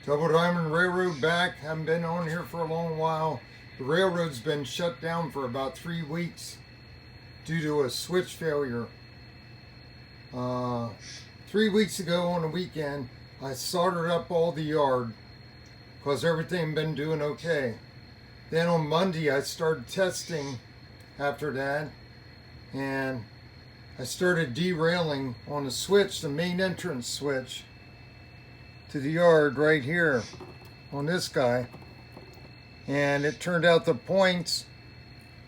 Double Diamond Railroad back. Haven't been on here for a long while. The railroad's been shut down for about 3 weeks due to a switch failure. 3 weeks ago on the weekend, I soldered up all the yard because everything been doing okay. Then on Monday, I started testing after that, and I started derailing on the switch, the main entrance switch to the yard right here on this guy. And it turned out the points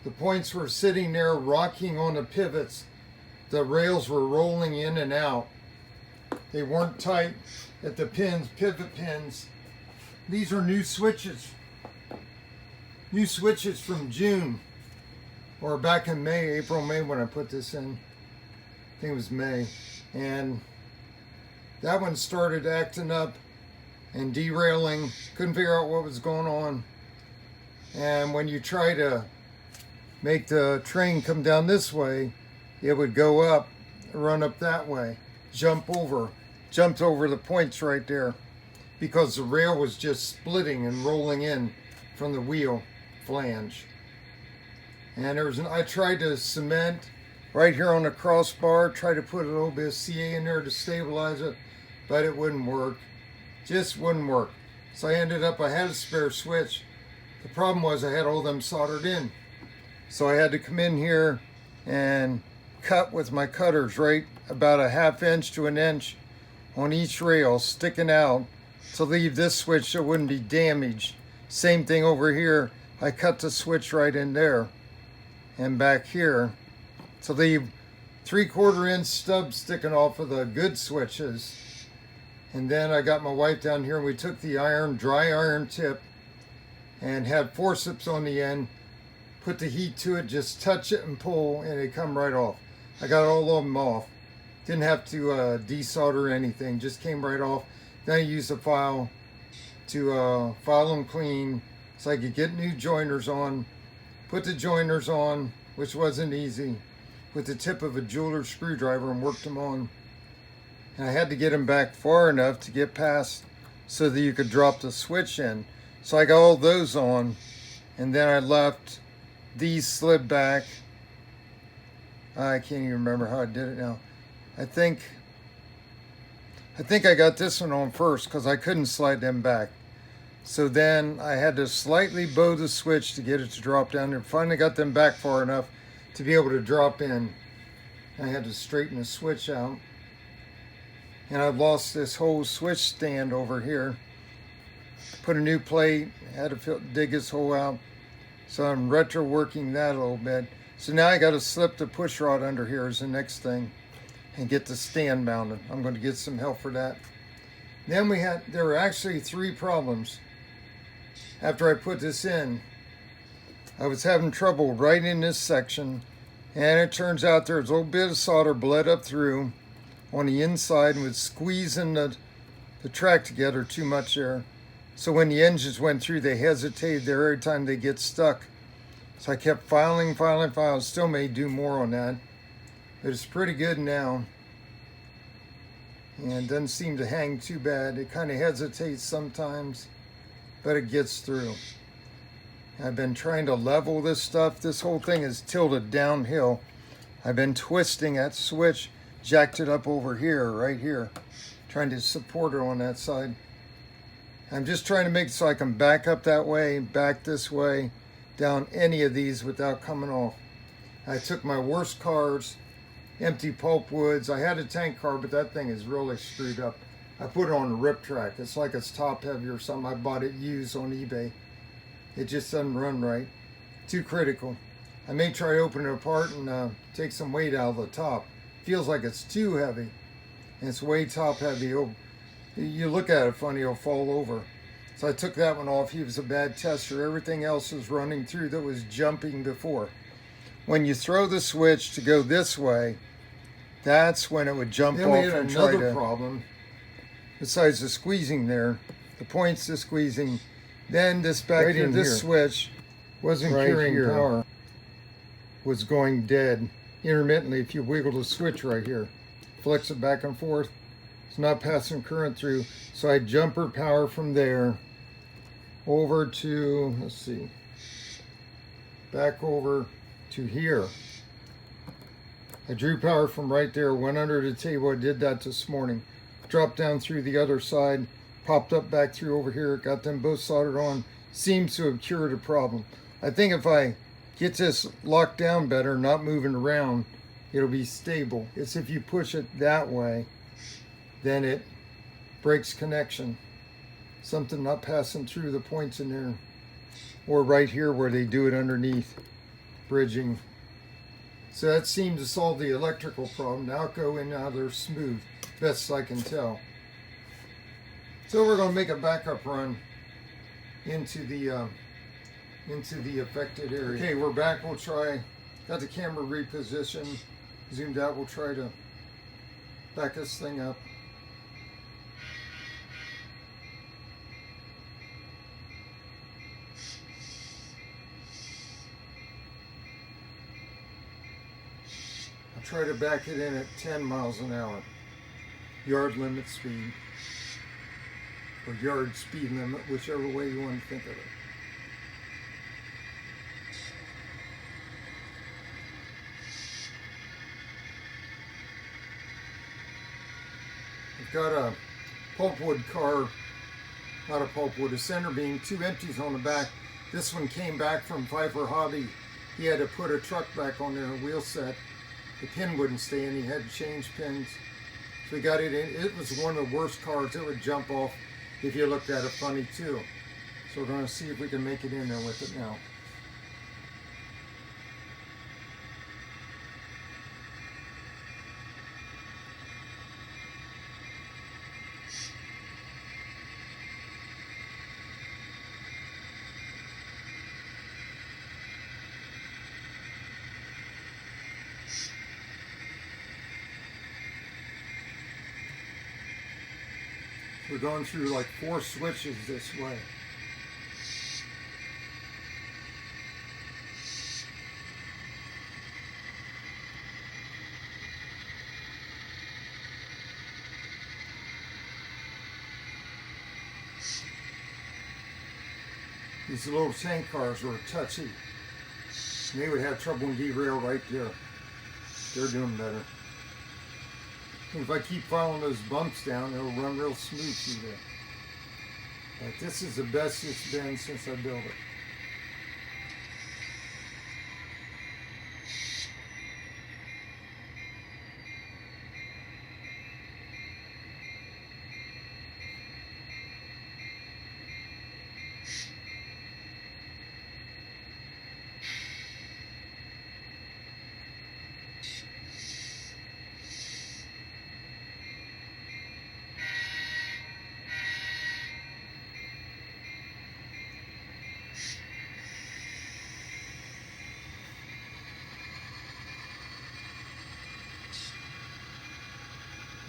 were sitting there rocking on the pivots. The rails were rolling in and out. They weren't tight at the pins, pivot pins. These are new switches. New switches from June, or back in May, April, May when I put this in. I think it was May. And that one started acting up and derailing. Couldn't figure out what was going on. And when you try to make the train come down this way, it would go up, run up that way, jumped over the points right there because the rail was just splitting and rolling in from the wheel flange. And I tried to cement right here on the crossbar, tried to put a little bit of CA in there to stabilize it, but it wouldn't work. Just wouldn't work. So I had a spare switch. The problem was I had all them soldered in. So I had to come in here and cut with my cutters right about a 1/2 inch to 1 inch on each rail sticking out to leave this switch so it wouldn't be damaged. Same thing over here. I cut the switch right in there and back here to leave 3/4 inch stubs sticking off of the good switches. And then I got my wife down here and we took the dry iron tip and had forceps on the end, put the heat to it, just touch it and pull and it come right off. I got all of them off. Didn't have to desolder anything, just came right off. Then I used a file to file them clean so I could get new joiners on, put the joiners on, which wasn't easy, with the tip of a jeweler's screwdriver and worked them on. And I had to get them back far enough to get past so that you could drop the switch in. So I got all those on, and then I left these slid back. I can't even remember how I did it now. I think I got this one on first because I couldn't slide them back. So then I had to slightly bow the switch to get it to drop down there. Finally got them back far enough to be able to drop in. I had to straighten the switch out. And I've lost this whole switch stand over here. Put a new plate, had to dig this hole out. So I'm retro working that a little bit. So now I got to slip the push rod under here is the next thing and get the stand mounted. I'm going to get some help for that. Then there were actually 3 problems. After I put this in, I was having trouble right in this section, and it turns out there's a little bit of solder bled up through on the inside and was squeezing the track together too much there. So when the engines went through, they hesitated there every time they get stuck. So I kept filing, still may do more on that, but it's pretty good now. And it doesn't seem to hang too bad. It kind of hesitates sometimes, but it gets through. I've been trying to level this stuff. This whole thing is tilted downhill. I've been twisting that switch, jacked it up over here, right here, trying to support it on that side. I'm just trying to make it so I can back up that way, back this way, down any of these without coming off. I took my worst cars, empty pulpwoods. I had a tank car, but that thing is really screwed up. I put it on a rip track. It's like it's top heavy or something. I bought it used on eBay. It just doesn't run right. Too critical. I may try to open it apart and take some weight out of the top. Feels like it's too heavy. And it's way top heavy. You look at it funny, it'll fall over. So I took that one off. He was a bad tester. Everything else was running through that was jumping before. When you throw the switch to go this way, that's when it would jump off and try to... Another problem, besides the squeezing there, the points to squeezing, then this back right here, this switch wasn't carrying power, was going dead intermittently. If you wiggle the switch right here, flex it back and forth, It's not passing current through. So I jumper power from there over to, let's see, back over to here. I drew power from right there, went under the table. I did that this morning. Dropped down through the other side, popped up back through over here, got them both soldered on. Seems to have cured a problem. I think if I get this locked down better, not moving around, it'll be stable. It's if you push it that way, then it breaks connection. Something not passing through the points in there. Or right here where they do it underneath, bridging. So that seemed to solve the electrical problem. Now go in, now they're smooth, best I can tell. So we're going to make a backup run into the affected area. Okay, we're back. We'll try. Got the camera repositioned, zoomed out. We'll try to back this thing up. I'll try to back it in at 10 miles an hour, yard limit speed, or yard speed limit, whichever way you want to think of it. I've got a pulpwood car, not a pulpwood, a center beam, 2 empties on the back. This one came back from Pfeiffer Hobby. He had to put a truck back on there, a wheel set. The pin wouldn't stay in, he had to change pins. So we got it in. It was one of the worst cars. It would jump off if you looked at it funny too. So we're going to see if we can make it in there with it now. We're going through like 4 switches this way. These little tank cars were touchy. And they would have trouble in derail right there. They're doing better. If I keep following those bumps down, it'll run real smooth through there. But this is the best it's been since I built it.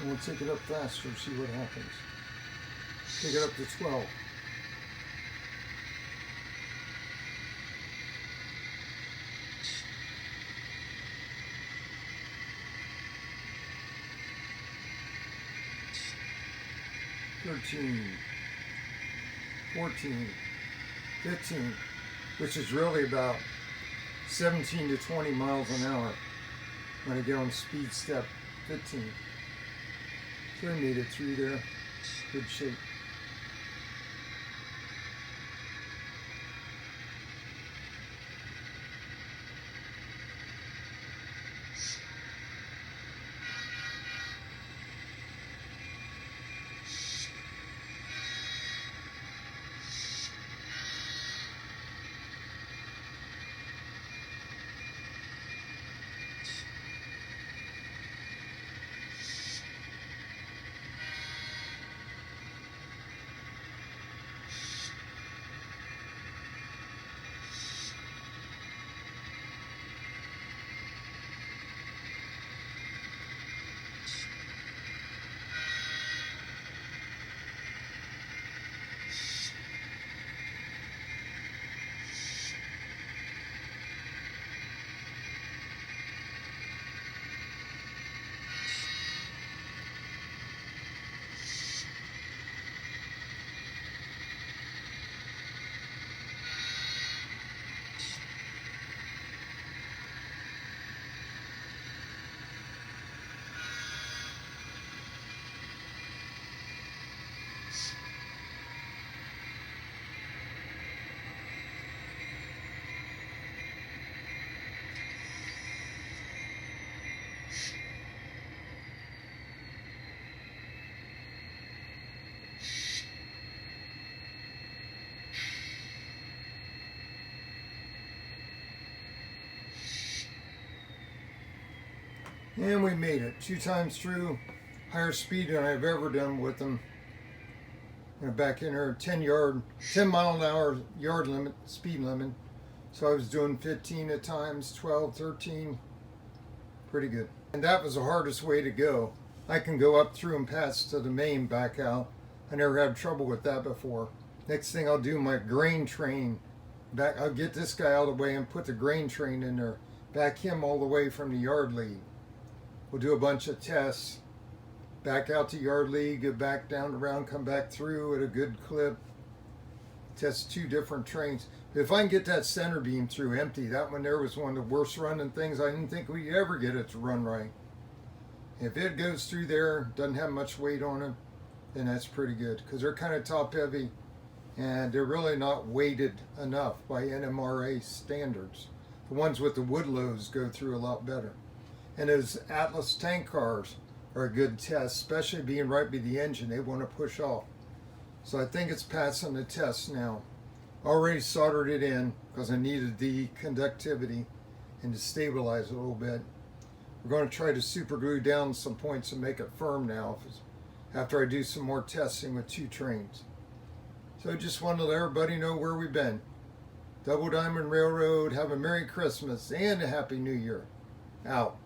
And we'll take it up faster, see what happens. Take it up to 12. $13, $14, $15, which is really about 17 to 20 miles an hour when I get on speed step 15. So I made it through there, good shape. And we made it 2 times through, higher speed than I've ever done with them. Back in her 10 mile an hour yard limit, speed limit. So I was doing 15 at times, 12, 13, pretty good. And that was the hardest way to go. I can go up through and pass to the main back out. I never had trouble with that before. Next thing I'll do my grain train back. I'll get this guy out of the way and put the grain train in there. Back him all the way from the yard lead. We'll do a bunch of tests. Back out to yard lead, go back down around, come back through at a good clip. Test 2 different trains. If I can get that center beam through empty, that one there was one of the worst running things. I didn't think we'd ever get it to run right. If it goes through there, doesn't have much weight on it, then that's pretty good. Because they're kind of top heavy and they're really not weighted enough by NMRA standards. The ones with the wood loads go through a lot better. And those Atlas tank cars are a good test, especially being right by the engine. They want to push off. So I think it's passing the test now. Already soldered it in because I needed the conductivity and to stabilize it a little bit. We're going to try to super glue down some points and make it firm now after I do some more testing with 2 trains. So just wanted to let everybody know where we've been. Double Diamond Railroad, have a Merry Christmas and a Happy New Year. Out.